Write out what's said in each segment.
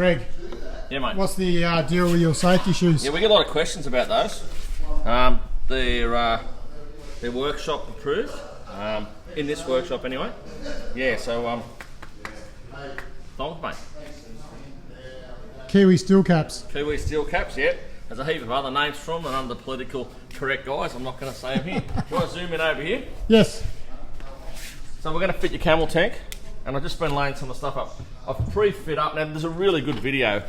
Greg, Yeah, mate. what's the deal with your safety shoes? Yeah, we get a lot of questions about those. They're workshop approved, in this workshop anyway. Yeah, so donk, mate. Kiwi steel caps. Kiwi steel caps, yeah. There's a heap of other names from them under the political correct guys. I'm not going to say them here. Do you want to zoom in over here? Yes. So we're going to fit your camel tank, and I've just been laying some of the stuff up. I've pre-fit up. Now there's a really good video.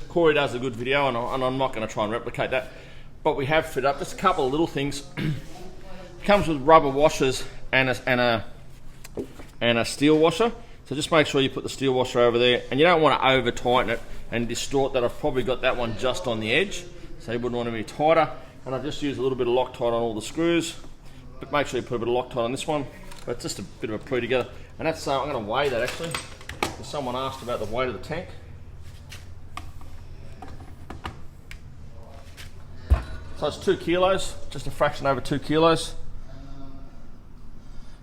Corey does a good video, and I'm not going to try and replicate that. But we have fit up just a couple of little things. It comes with rubber washers and a steel washer. So just make sure you put the steel washer over there, and you don't want to over tighten it and distort that. I've probably got that one just on the edge, so you wouldn't want to be tighter. And I've just used a little bit of Loctite on all the screws, but make sure you put a bit of Loctite on this one. But it's just a bit of a pre-together. And that's I'm going to weigh that actually, because someone asked about the weight of the tank. So it's 2 kilos, just a fraction over 2 kilos,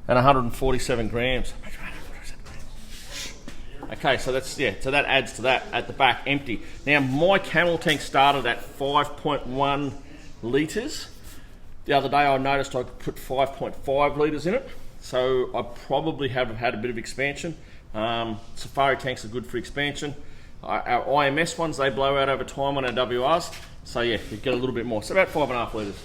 and 147 grams. Okay, so that's, yeah, so that adds to that at the back, empty. Now my camel tank started at 5.1 litres. The other day I noticed I could put 5.5 litres in it, so I probably have had a bit of expansion. Safari tanks are good for expansion. Our IMS ones, they blow out over time on our WRs, so yeah, you get a little bit more, so about 5.5 litres.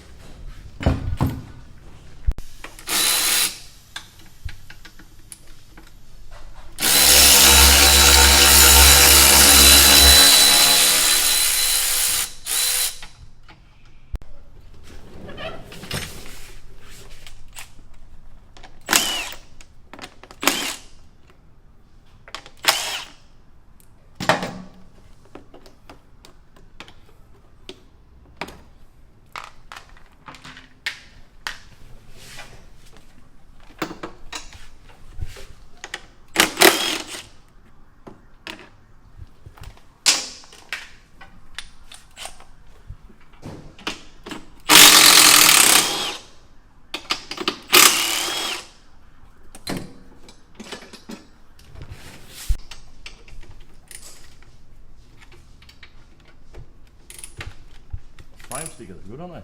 Flame stickers are good, aren't they?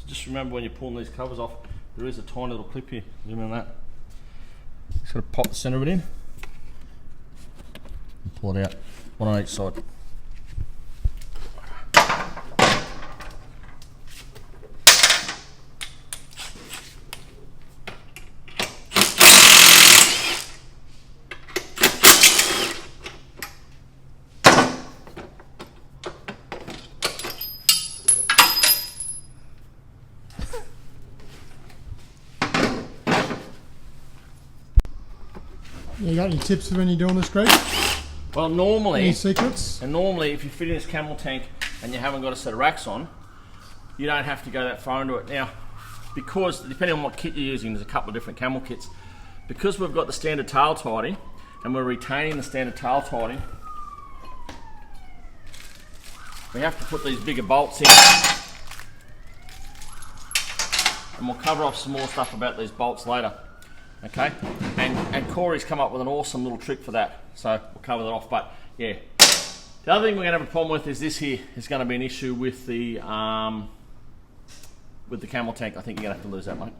Just remember when you're pulling these covers off, there is a tiny little clip here. Zoom in on that. Just got to pop the centre of it in and pull it out, one on each side. You got any tips for when you're doing this, Greg? Well, normally, Any secrets? and normally if you fit in this camel tank and you haven't got a set of racks on, you don't have to go that far into it. Now, because depending on what kit you're using, there's a couple of different camel kits. Because we've got the standard tail tidy and we're retaining the standard tail tidy, we have to put these bigger bolts in. And we'll cover off some more stuff about these bolts later. Okay, and Corey's come up with an awesome little trick for that, so we'll cover that off. But yeah, the other thing we're going to have a problem with is this here is going to be an issue with the camel tank. I think you're going to have to lose that, mate.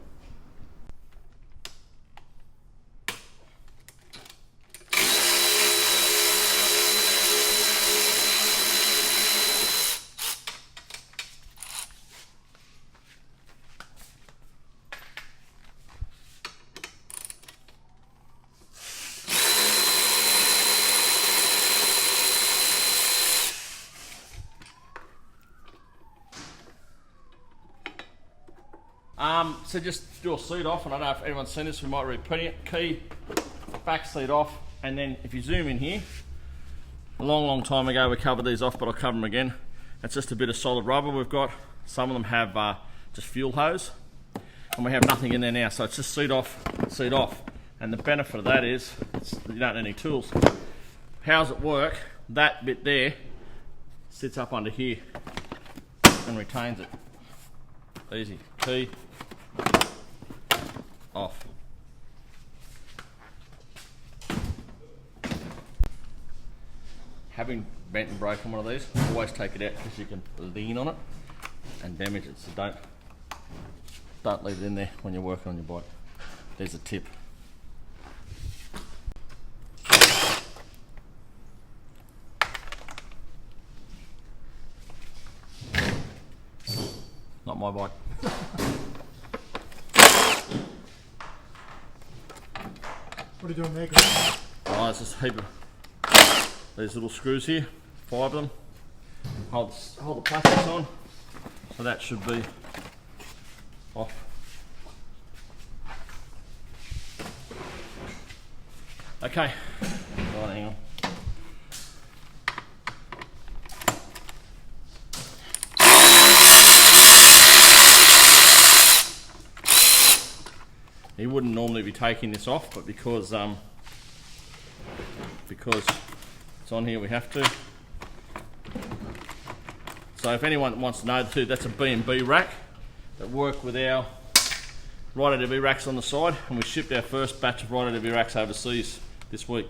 So just do a seat off, and I don't know if anyone's seen this, we might repeat it. Key, back seat off, And then if you zoom in here, a long time ago we covered these off, but I'll cover them again. It's just a bit of solid rubber we've got. Some of them have just fuel hose, and we have nothing in there now, so it's just seat off. And the benefit of that is you don't need any tools. How does it work? That bit there sits up under here and retains it. Easy. Key off. Having bent and broken one of these, always take it out because you can lean on it and damage it. So don't leave it in there when you're working on your bike. There's a tip. Not my bike. What are you doing there, guys? Oh, there's just a heap of these little screws here, 5 of them. Hold the plastics on, so that should be off. Okay, right, hang on. You wouldn't normally be taking this off, but because it's on here, we have to. So if anyone wants to know too, that's a B&B rack that work with our right ADV racks on the side, and we shipped our first batch of right ADV racks overseas this week.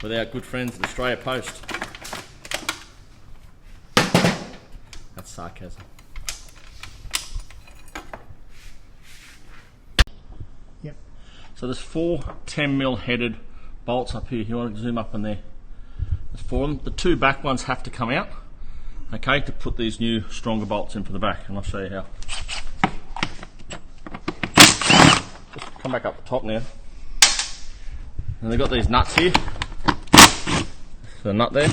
With our good friends at Australia Post. That's sarcasm. Yep. So there's 4 10mm headed bolts up here. You want to zoom up in there. There's 4 of them. The 2 back ones have to come out, okay, to put these new stronger bolts in for the back, and I'll show you how. Just come back up the top now. And they've got these nuts here. The nut there.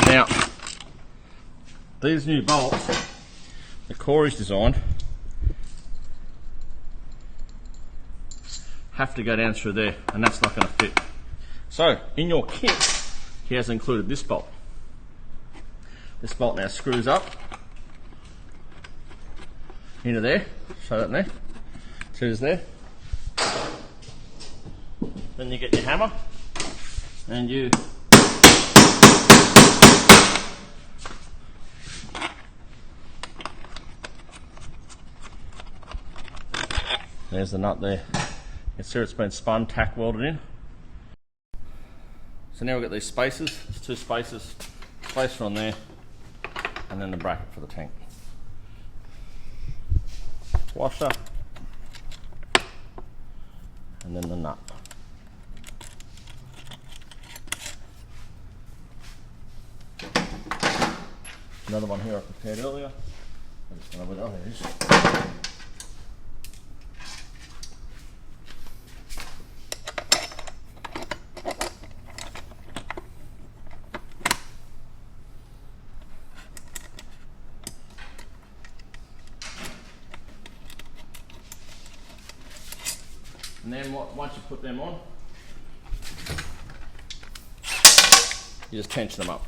Now, these new bolts, the Corey's designed, have to go down through there, and that's not going to fit. So, in your kit, he has included this bolt. This bolt now screws up into there. Show that in there. Screws there. Then you get your hammer, and you there's the nut there. You can see it's been spun, tack welded in. So now we've got these spacers. There's 2 spacers, spacer on there, and then the bracket for the tank. Washer, and then the nut. Another one here I prepared earlier. I'm just going to, oh, there it is. And then once you put them on, you just tension them up.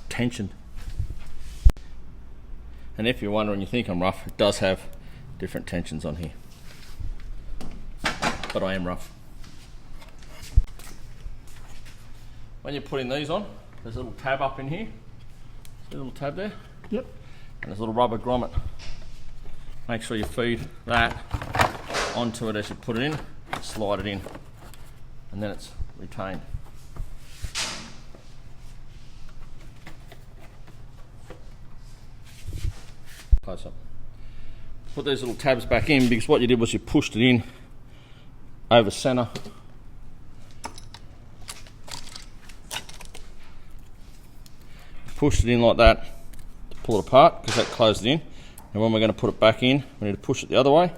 Tension. And if you're wondering, you think I'm rough, it does have different tensions on here. But I am rough. When you're putting these on, there's a little tab up in here. See a little tab there? Yep. And there's a little rubber grommet. Make sure you feed that onto it as you put it in, slide it in, and then it's retained. Close up. Put these little tabs back in, because what you did was you pushed it in over centre. Pushed it in like that to pull it apart, because that closed it in. And when we're going to put it back in, we need to push it the other way.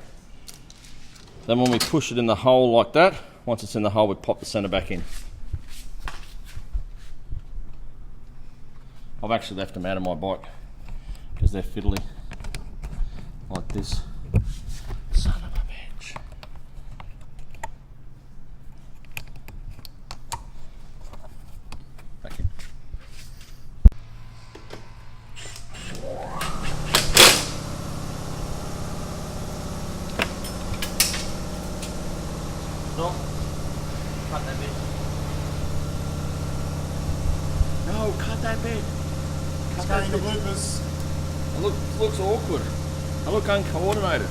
Then when we push it in the hole like that, once it's in the hole, we pop the centre back in. I've actually left them out of my bike because they're fiddly like this. Son of a bitch. Back in. No, cut that bit. No, cut that bit. It's going to bloopers. It looks awkward. I look uncoordinated.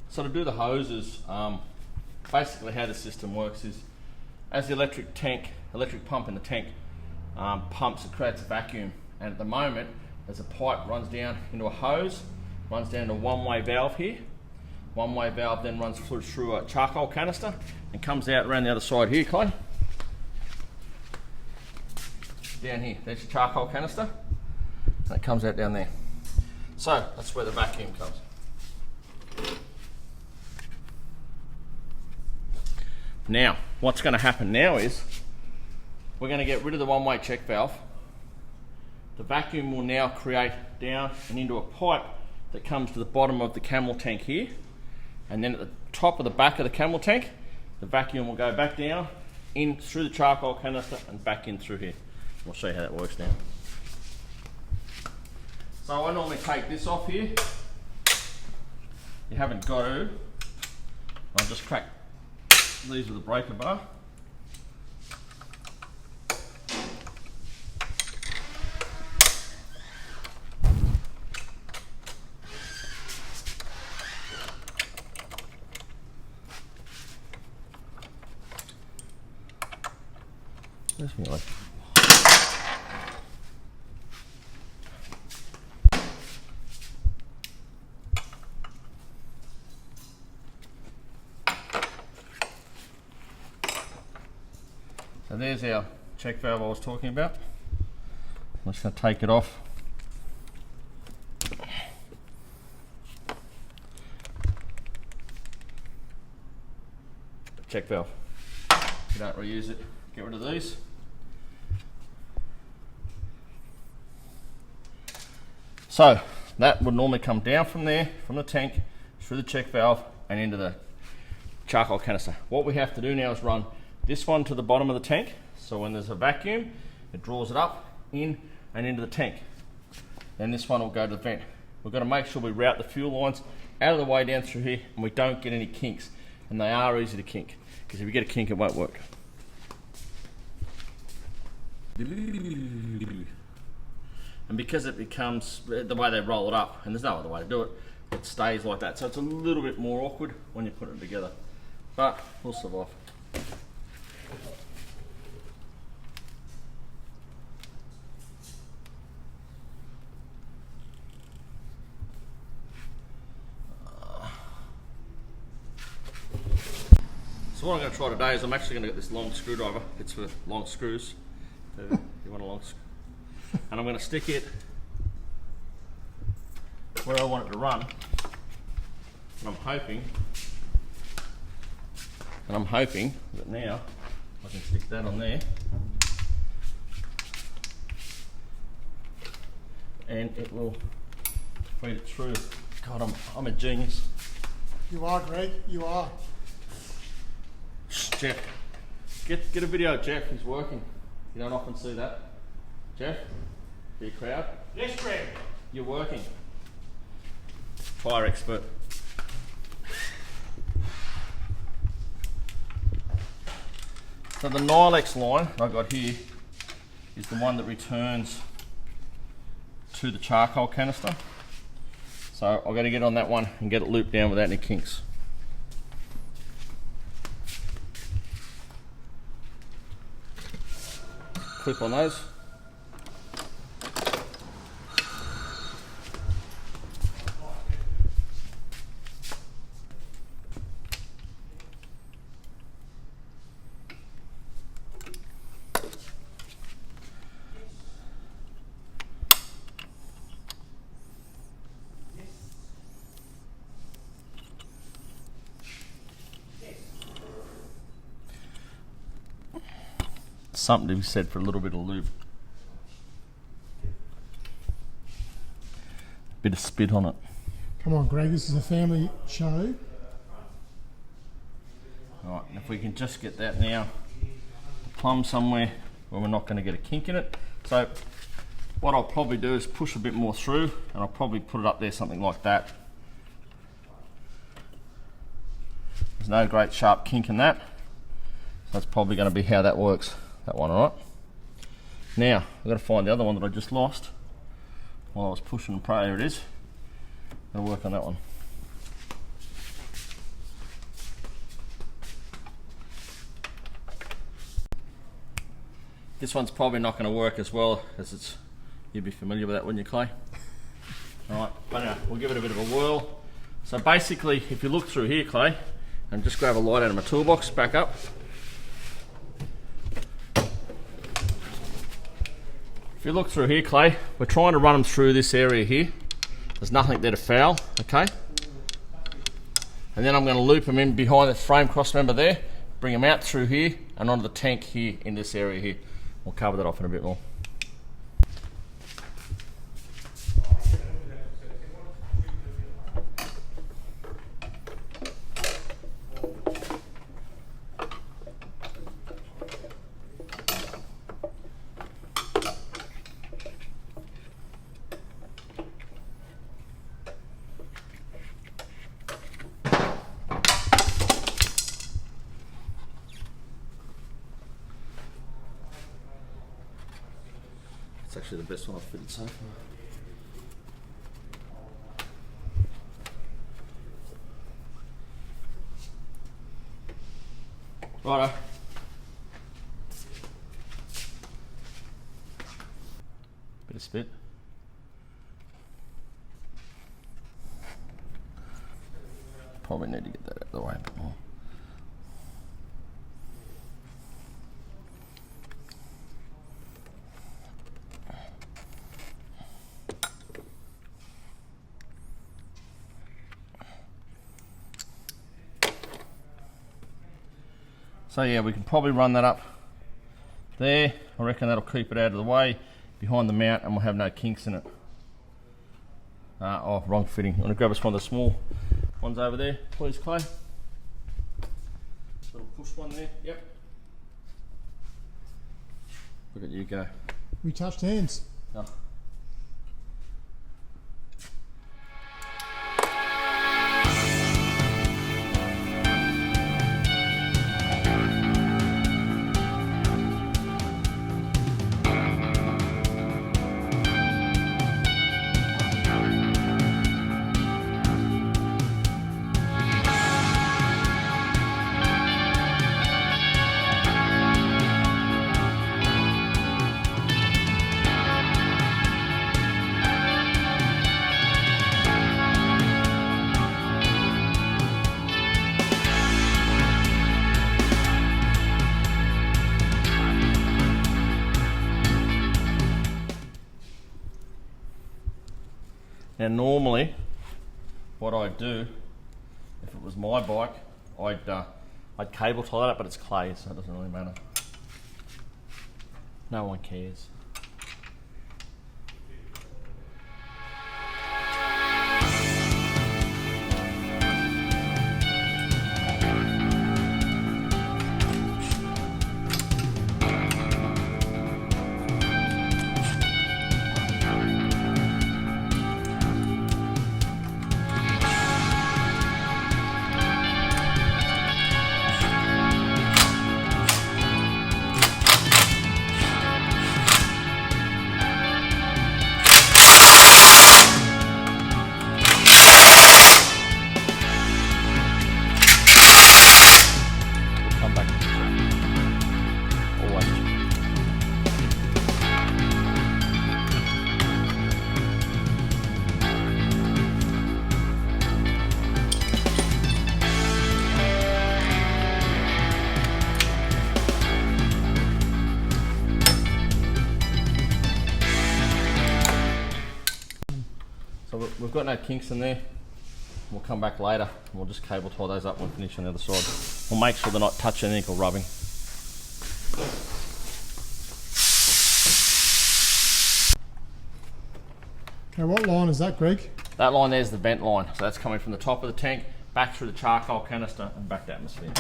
So to do the hoses, basically how the system works is, as the electric pump in the tank pumps, it creates a vacuum, and at the moment there's a pipe runs down into a hose, runs down to a one-way valve here. One-way valve then runs through a charcoal canister and comes out around the other side here, Clay. Down here, there's your charcoal canister, and it comes out down there. So that's where the vacuum comes. Now, what's going to happen now is we're going to get rid of the one-way check valve. The vacuum will now create down and into a pipe that comes to the bottom of the Camel tank here, and then at the top of the back of the Camel tank, the vacuum will go back down, in through the charcoal canister and back in through here. We'll show you how that works now. So I normally take this off here. You haven't got to. I'll just crack these with a breaker bar. There's me like. So there's our check valve I was talking about. I'm just going to take it off. Check valve. If you don't reuse it, get rid of these. So that would normally come down from there, from the tank, through the check valve and into the charcoal canister. What we have to do now is run this one to the bottom of the tank, so when there's a vacuum, it draws it up, in and into the tank. Then this one will go to the vent. We've got to make sure we route the fuel lines out of the way down through here and we don't get any kinks, and they are easy to kink, because if you get a kink it won't work. And because it becomes, the way they roll it up, and there's no other way to do it, it stays like that, so it's a little bit more awkward when you put it together, but we'll survive. So what I'm going to try today is I'm actually going to get this long screwdriver. It's for long screws. You want a long screw. And I'm going to stick it where I want it to run. And I'm hoping that now I can stick that on there. And it will feed it through. God, I'm a genius. You are, Greg. You are. Jeff, get a video of Jeff. He's working. You don't often see that. Jeff, be a crowd. Yes, Greg. You're working. Fire expert. So the Nilex line I've got here is the one that returns to the charcoal canister. So I've got to get on that one and get it looped down without any kinks. clip on those. Something to be said for a little bit of lube. Bit of spit on it. Come on, Greg, this is a family show. Alright, and if we can just get that now plumb somewhere where we're not going to get a kink in it. So what I'll probably do is push a bit more through, and I'll probably put it up there something like that. There's no great sharp kink in that. So that's probably going to be how that works. That one, alright. Now, I've got to find the other one that I just lost while I was pushing and pray. Here it is. I'll work on that one. This one's probably not going to work as well as it's. You'd be familiar with that, wouldn't you, Clay? Alright, but anyway, we'll give it a bit of a whirl. So basically, if you look through here, Clay, and just grab a light out of my toolbox, back up. If you look through here, Clay, we're trying to run them through this area here. There's nothing there to foul, okay? And then I'm going to loop them in behind the frame cross member there, bring them out through here and onto the tank here in this area here. We'll cover that off in a bit more. It's actually the best one I've fitted so far. Righto. Bit of spit. Probably need to get that out of the way a bit more. So yeah, we can probably run that up there. I reckon that'll keep it out of the way behind the mount, and we'll have no kinks in it. Oh, wrong fitting. I'm gonna grab us one of the small ones over there, please, Clay. Little push one there. Yep. Look at you go. We touched hands. Oh. Now normally, what I'd do, if it was my bike, I'd cable tie that, but it's clay, so it doesn't really matter. No one cares. we've got no kinks in there. We'll come back later and we'll just cable tie those up when we finish on the other side. We'll make sure they're not touching anything or rubbing. Okay, what line is that, Greg? That line there's the vent line. So that's coming from the top of the tank, back through the charcoal canister and back to atmosphere.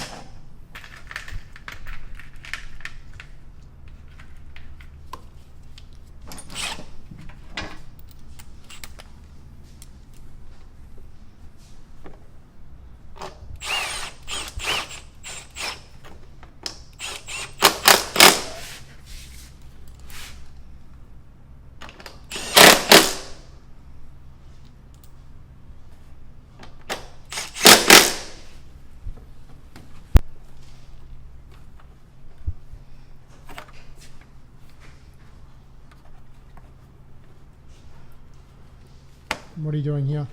What are you doing here?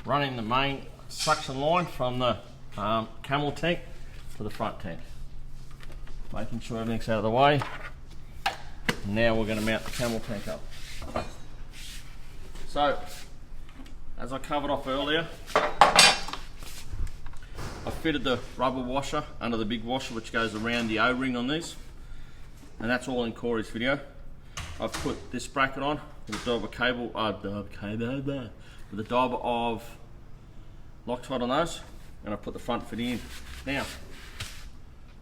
Running the main suction line from the Camel tank to the front tank. Making sure everything's out of the way. Now we're going to mount the Camel tank up. So, as I covered off earlier, I fitted the rubber washer under the big washer which goes around the O-ring on these. And that's all in Corey's video. I've put this bracket on with a dauber cable, with a dauber of Loctite on those, and I put the front fit in. Now,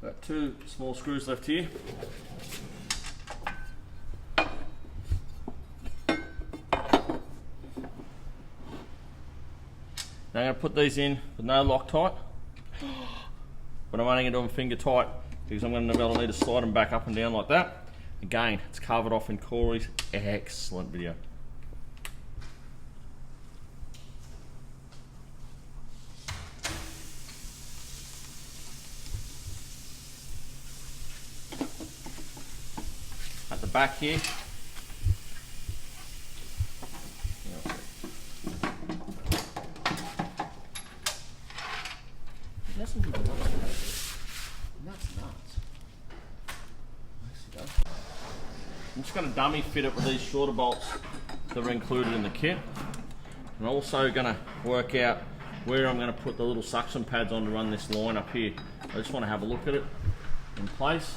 got 2 small screws left here. Now I'm going to put these in with no Loctite, but I'm only going to do them finger tight because I'm going to need to slide them back up and down like that. Again, it's covered off in Corey's excellent video. At the back here, I'm just going to dummy fit it with these shorter bolts that are included in the kit. I'm also going to work out where I'm going to put the little suction pads on to run this line up here. I just want to have a look at it in place.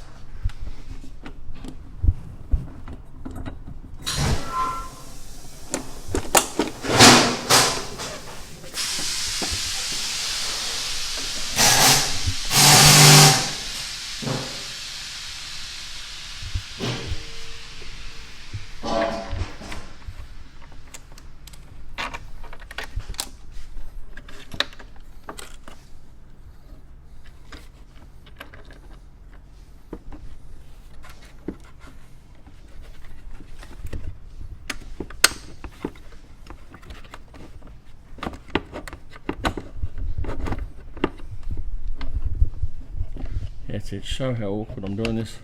That's it, show how awkward I'm doing this.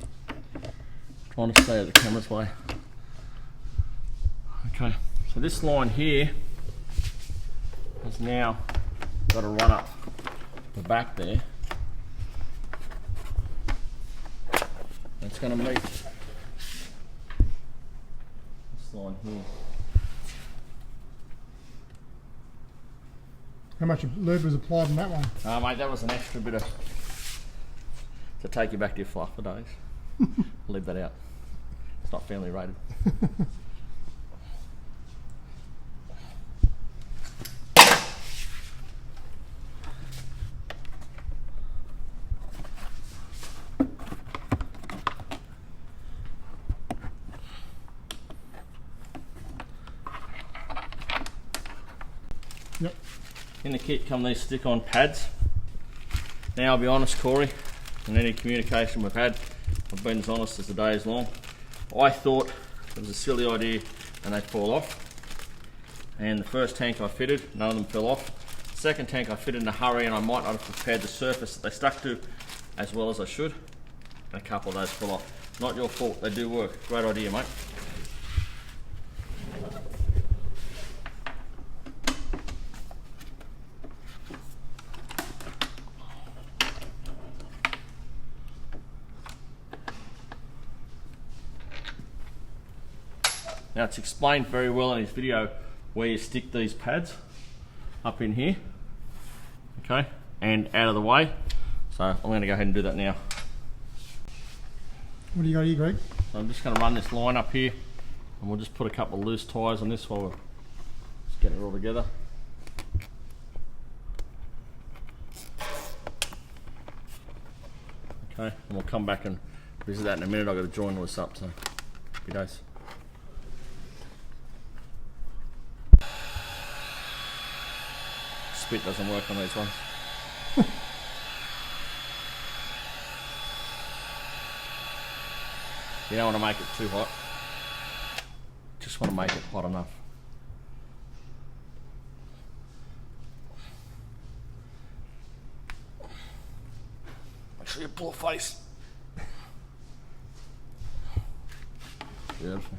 Trying to stay out of the camera's way. Okay, so this line here has now got to run up the back there. It's going to meet this line here. How much lube was applied in that one? Mate, that was an extra bit of to take you back to your fluff for days. Leave that out. It's not family rated. Yep. In the kit come these stick-on pads. Now I'll be honest, Corey, in any communication we've had, I've been as honest as the day is long. I thought it was a silly idea and they'd fall off. And the first tank I fitted, none of them fell off. The second tank I fitted in a hurry and I might not have prepared the surface that they stuck to as well as I should. And a couple of those fell off. Not your fault, they do work. Great idea, mate. Now it's explained very well in his video where you stick these pads up in here, okay, and out of the way. So I'm going to go ahead and do that now. What do you got here, Greg? So I'm just going to run this line up here, and we'll just put a couple of loose ties on this while we're just getting it all together. Okay, and we'll come back and visit that in a minute. I've got to join all this up, so happy days. Spit doesn't work on these ones. You don't want to make it too hot. Just want to make it hot enough. Make sure you pull a face. Beautiful.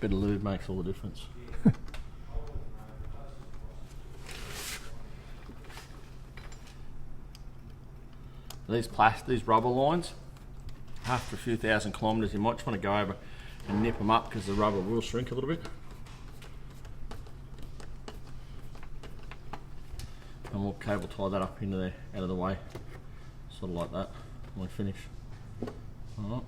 bit of lube makes all the difference. These rubber lines, after a few thousand kilometres, you might just want to go over and nip them up because the rubber will shrink a little bit. And we'll cable tie that up into there, out of the way, sort of like that when we finish. Alright.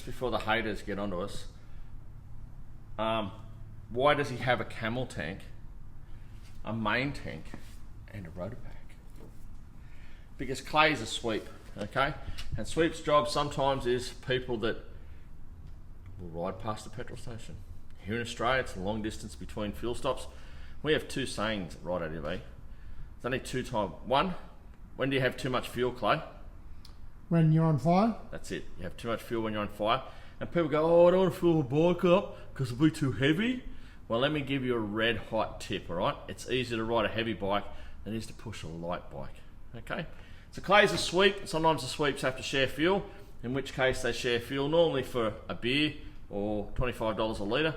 just before the haters get onto us, why does he have a Camel tank, a main tank, and a rotor pack? Because clay is a sweep, okay? And sweep's job sometimes is people that will ride past the petrol station. Here in Australia, it's a long distance between fuel stops. We have two sayings at ADV. There's only two times. One, when do you have too much fuel, Clay? When you're on fire? That's it. You have too much fuel when you're on fire. And people go, oh, I don't want to fill my bike up because it'll be too heavy. Well, let me give you a red hot tip, all right? It's easier to ride a heavy bike than it is to push a light bike, Okay, so Clay's a sweep. Sometimes the sweeps have to share fuel, in which case they share fuel normally for a beer or $25 a litre.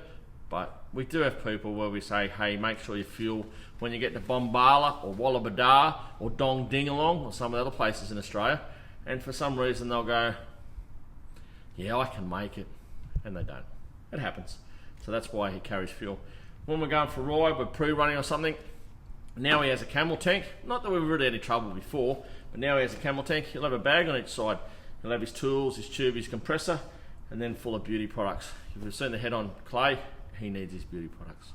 But we do have people where we say, hey, make sure you fuel when you get to Bombala or Wallabadar or Dong Dingalong or some of the other places in Australia. And for some reason they'll go, yeah, I can make it. And they don't. It happens. So that's why he carries fuel. When we're going for a ride, we're pre-running or something, now he has a Camel tank. Not that we've really had any trouble before, but now he has a Camel tank. He'll have a bag on each side. He'll have his tools, his tube, his compressor, and then full of beauty products. If you've seen the head on Clay, he needs his beauty products.